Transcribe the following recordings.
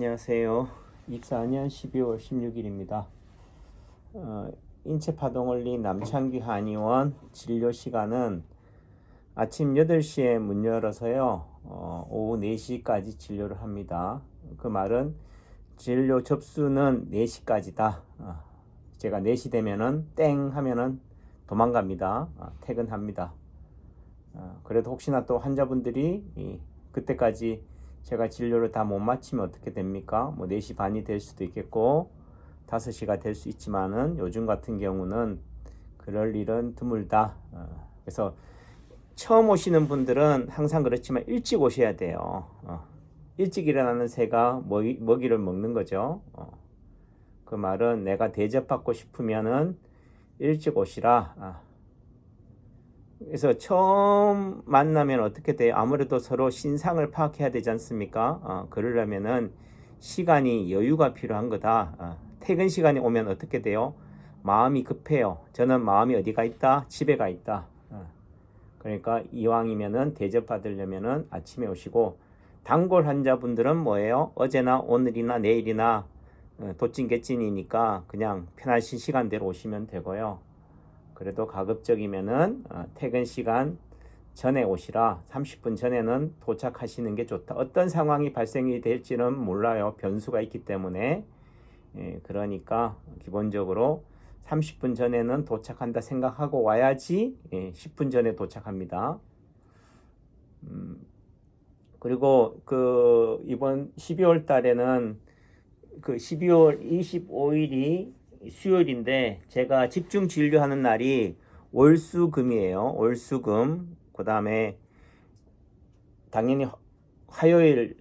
안녕하세요. 24년 12월 16일입니다. 인체파동원리 남창규 한의원 진료 시간은 아침 8시에 문 열어서요. 오후 4시까지 진료를 합니다. 그 말은 진료 접수는 4시까지다. 제가 4시 되면은 땡 하면은 도망갑니다. 퇴근합니다. 그래도 혹시나 또 환자분들이 그때까지 제가 진료를 다 못 마치면 어떻게 됩니까? 뭐 4시 반이 될 수도 있겠고 5시가 될 수 있지만은 요즘 같은 경우는 그럴 일은 드물다. 그래서 처음 오시는 분들은 항상 그렇지만 일찍 오셔야 돼요. 일찍 일어나는 새가 먹이를 먹는 거죠. 그 말은 내가 대접받고 싶으면은 일찍 오시라. 그래서 처음 만나면 어떻게 돼요? 아무래도 서로 신상을 파악해야 되지 않습니까? 그러려면은 시간이 여유가 필요한 거다. 퇴근 시간이 오면 어떻게 돼요? 마음이 급해요. 저는 마음이 어디가 있다? 집에 가 있다. 그러니까 이왕이면은 대접받으려면은 아침에 오시고, 단골 환자분들은 뭐예요? 어제나 오늘이나 내일이나 도찐개찐이니까 그냥 편하신 시간대로 오시면 되고요. 그래도 가급적이면은 퇴근 시간 전에 오시라. 30분 전에는 도착하시는 게 좋다. 어떤 상황이 발생이 될지는 몰라요. 변수가 있기 때문에. 그러니까 기본적으로 30분 전에는 도착한다 생각하고 와야지 10분 전에 도착합니다. 그리고 그 이번 12월 달에는 그 12월 25일이 수요일인데 제가 집중 진료하는 날이 월수금이에요. 월수금. 그 다음에 당연히 화요일,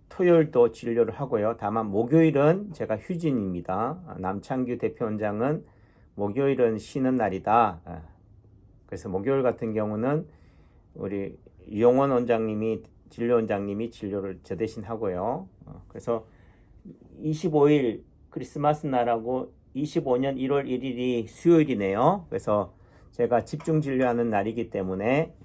토요일도 진료를 하고요. 다만 목요일은 제가 휴진입니다. 남창규 대표원장은 목요일은 쉬는 날이다. 그래서 목요일 같은 경우는 우리 유용원 원장님이 진료원장님이 진료를 저 대신 하고요. 그래서 25일 크리스마스 날하고 25년 1월 1일이 수요일이네요. 그래서 제가 집중 진료하는 날이기 때문에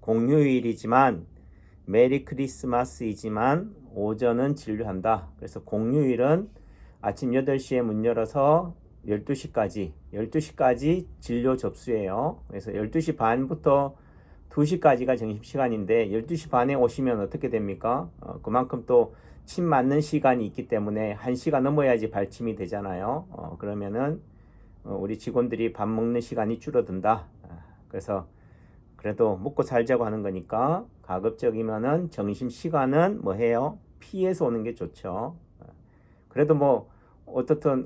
공휴일이지만 메리 크리스마스이지만 오전은 진료한다. 그래서 공휴일은 아침 8시에 문 열어서 12시까지 진료 접수예요. 그래서 12시 반부터 2시까지가 점심시간인데 12시 반에 오시면 어떻게 됩니까? 그만큼 또 침 맞는 시간이 있기 때문에 1시가 넘어야지 발침이 되잖아요. 그러면은 우리 직원들이 밥 먹는 시간이 줄어든다. 그래서 그래도 먹고 살자고 하는 거니까 가급적이면은 점심시간은 뭐 해요? 피해서 오는 게 좋죠. 그래도 뭐 어떻든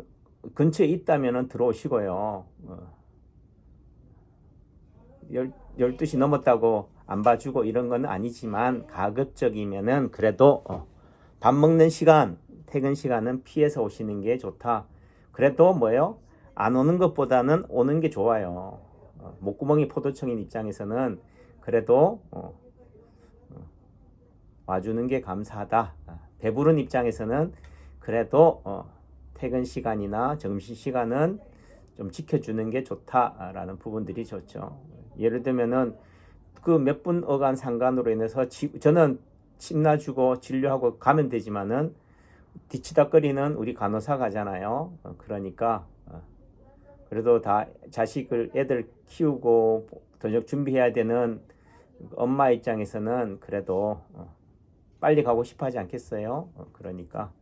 근처에 있다면은 들어오시고요. 12시 넘었다고 안 봐주고 이런 건 아니지만 가급적이면은 그래도 밥 먹는 시간, 퇴근 시간은 피해서 오시는 게 좋다. 그래도 뭐예요? 안 오는 것보다는 오는 게 좋아요. 목구멍이 포도청인 입장에서는 그래도 와주는 게 감사하다. 배부른 입장에서는 그래도 퇴근 시간이나 점심 시간은 좀 지켜주는 게 좋다라는 부분들이 좋죠. 예를 들면은 그 몇 분 어간 상관으로 인해서 저는 침 놔주고 진료하고 가면 되지만은 뒤치다거리는 우리 간호사 가잖아요. 그러니까 그래도 다 자식을 애들 키우고 저녁 준비해야 되는 엄마 입장에서는 그래도 빨리 가고 싶어 하지 않겠어요? 그러니까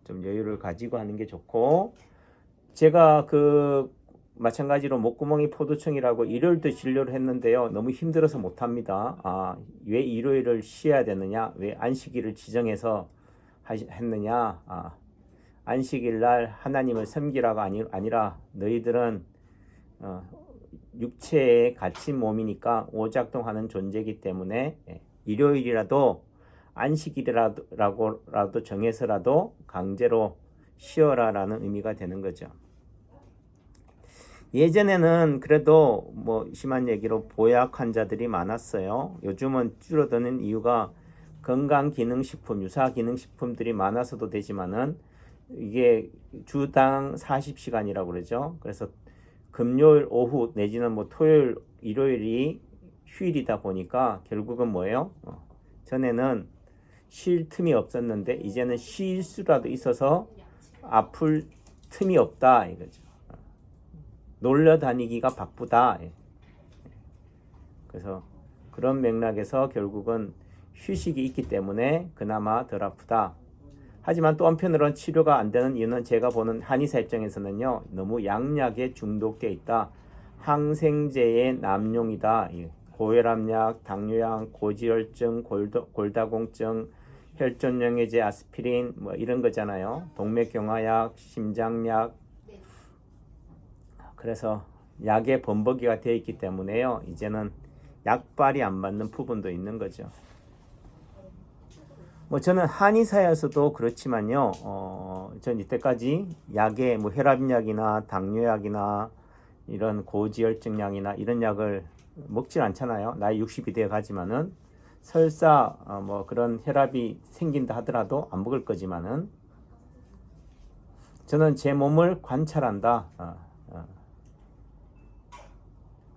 좀 여유를 가지고 하는 게 좋고, 제가 그 마찬가지로 목구멍이 포도청이라고 일요일도 진료를 했는데요. 너무 힘들어서 못합니다. 왜 일요일을 쉬어야 되느냐? 왜 안식일을 지정해서 했느냐? 안식일 날 하나님을 섬기라가 아니라 너희들은 육체에 갇힌 몸이니까 오작동하는 존재이기 때문에 일요일이라도 안식일이라도 정해서라도 강제로 쉬어라라는 의미가 되는 거죠. 예전에는 그래도 뭐 심한 얘기로 보약 환자들이 많았어요. 요즘은 줄어드는 이유가 건강기능식품, 유사기능식품들이 많아서도 되지만은 이게 주당 40시간이라고 그러죠. 그래서 금요일 오후 내지는 뭐 토요일, 일요일이 휴일이다 보니까 결국은 뭐예요? 전에는 쉴 틈이 없었는데 이제는 쉴 수라도 있어서 아플 틈이 없다 이거죠. 놀러 다니기가 바쁘다. 그래서 그런 맥락에서 결국은 휴식이 있기 때문에 그나마 덜 아프다. 하지만 또 한편으로는 치료가 안 되는 이유는 제가 보는 한의사 입장에서는요, 너무 양약에 중독돼 있다. 항생제의 남용이다. 고혈압약, 당뇨약, 고지혈증, 골다공증, 혈전영해제, 아스피린 뭐 이런 거잖아요. 동맥경화약, 심장약. 그래서 약의 범벅이가 되어 있기 때문에요. 이제는 약발이 안 맞는 부분도 있는 거죠. 뭐 저는 한의사여서도 그렇지만요. 전 이때까지 약에 뭐 혈압약이나 당뇨약이나 이런 고지혈증약이나 이런 약을 먹질 않잖아요. 나이 60이 되어 가지만은 설사 뭐 그런 혈압이 생긴다 하더라도 안 먹을 거지만은 저는 제 몸을 관찰한다.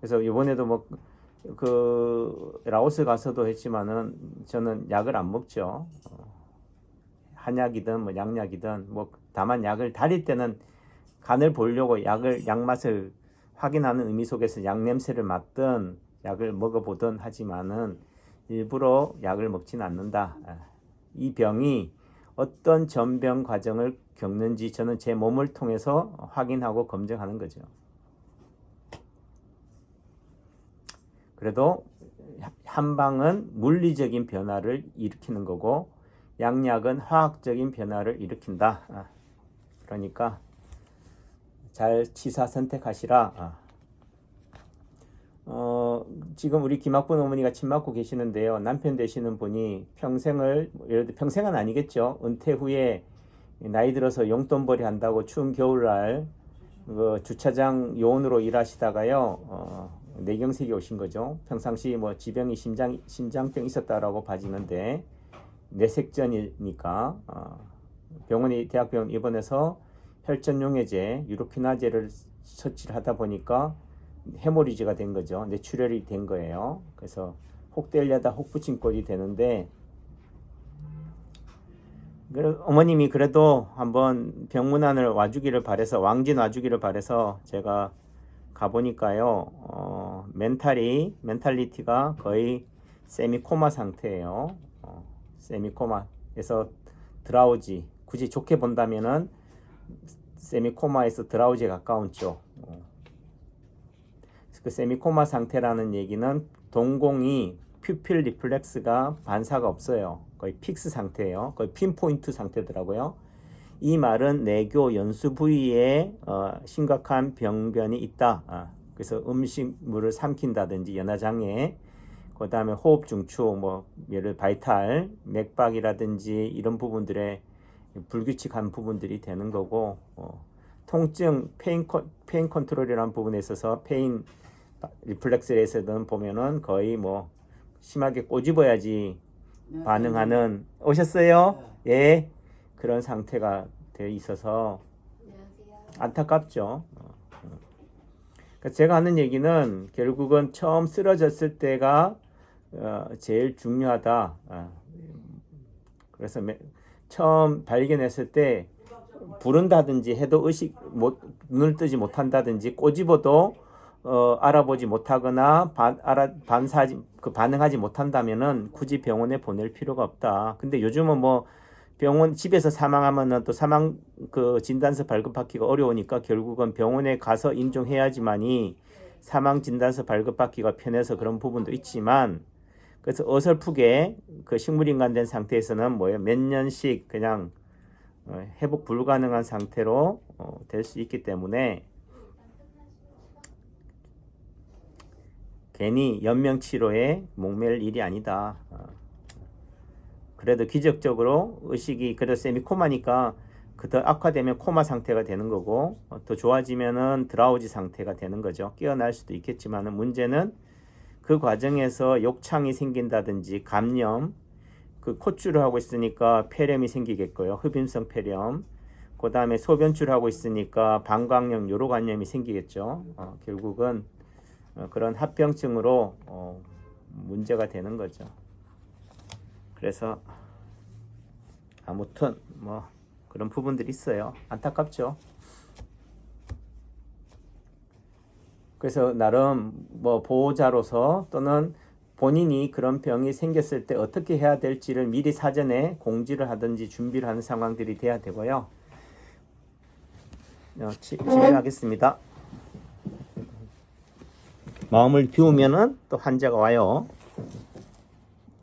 그래서 이번에도 뭐 그 라오스 가서도 했지만은 저는 약을 안 먹죠. 한약이든 뭐 양약이든 뭐 다만 약을 다릴 때는 간을 보려고 약 맛을 확인하는 의미 속에서 약 냄새를 맡든 약을 먹어보든 하지만은 일부러 약을 먹지는 않는다. 이 병이 어떤 전병 과정을 겪는지 저는 제 몸을 통해서 확인하고 검증하는 거죠. 그래도 한방은 물리적인 변화를 일으키는 거고 양약은 화학적인 변화를 일으킨다. 그러니까 잘 치사 선택하시라. 지금 우리 김학분 어머니가 침 맞고 계시는데요. 남편 되시는 분이 평생을, 예를 들어 평생은 아니겠죠. 은퇴 후에 나이 들어서 용돈벌이 한다고 추운 겨울날 그 주차장 요원으로 일하시다가요. 뇌경색이 오신 거죠. 평상시 뭐 지병이 심장병 있었다라고 봐지는데 뇌색전이니까 대학병원 입원해서 혈전용해제, 유로퀴나제를 처치를 하다 보니까 헤모리지가 된 거죠. 뇌출혈이 된 거예요. 그래서 혹 때리려다 혹 붙인 꼴이 되는데 어머님이 그래도 한번 병문안을 와주기를 바래서 왕진 와주기를 바래서 제가 가보니까요. 멘탈리티가 거의 세미코마 상태예요. 세미코마에서 드라우지, 굳이 좋게 본다면은 세미코마에서 드라우지에 가까운 쪽. 그 세미코마 상태라는 얘기는 동공이 퓨필 리플렉스가 반사가 없어요. 거의 픽스 상태예요. 거의 핀포인트 상태더라고요. 이 말은 내교 연수 부위에 심각한 병변이 있다. 그래서 음식물을 삼킨다든지 연화장애, 그 다음에 호흡 중추, 뭐 예를 바이탈, 맥박이라든지 이런 부분들에 불규칙한 부분들이 되는 거고, 통증, 페인 컨트롤이라는 부분에 있어서 페인 리플렉스에서는 보면은 거의 뭐 심하게 꼬집어야지 반응하는. 오셨어요? 예. 그런 상태가 되어 있어서 안타깝죠. 그러니까 제가 하는 얘기는 결국은 처음 쓰러졌을 때가 제일 중요하다. 그래서 처음 발견했을 때 부른다든지 해도 눈을 뜨지 못한다든지 꼬집어도 알아보지 못하거나 반응하지 못한다면은 굳이 병원에 보낼 필요가 없다. 근데 요즘은 뭐 병원 집에서 사망하면은 또 사망 그 진단서 발급받기가 어려우니까 결국은 병원에 가서 인정해야지만이 사망 진단서 발급받기가 편해서 그런 부분도 있지만, 그래서 어설프게 그 식물인간된 상태에서는 뭐예요? 몇 년씩 그냥 회복 불가능한 상태로 될 수 있기 때문에 괜히 연명치료에 목맬 일이 아니다. 그래도 기적적으로 의식이 그래도 세미코마니까 더 악화되면 코마 상태가 되는 거고, 더 좋아지면은 드라우지 상태가 되는 거죠. 깨어날 수도 있겠지만 문제는 그 과정에서 욕창이 생긴다든지 감염, 그 콧줄을 하고 있으니까 폐렴이 생기겠고요. 흡임성 폐렴. 그 다음에 소변줄을 하고 있으니까 방광염, 요로관염이 생기겠죠. 결국은 그런 합병증으로 문제가 되는 거죠. 그래서 아무튼 뭐 그런 부분들이 있어요. 안타깝죠. 그래서 나름 뭐 보호자로서 또는 본인이 그런 병이 생겼을 때 어떻게 해야 될지를 미리 사전에 공지를 하든지 준비를 하는 상황들이 돼야 되고요. 진행하겠습니다. 마음을 비우면은 또 환자가 와요.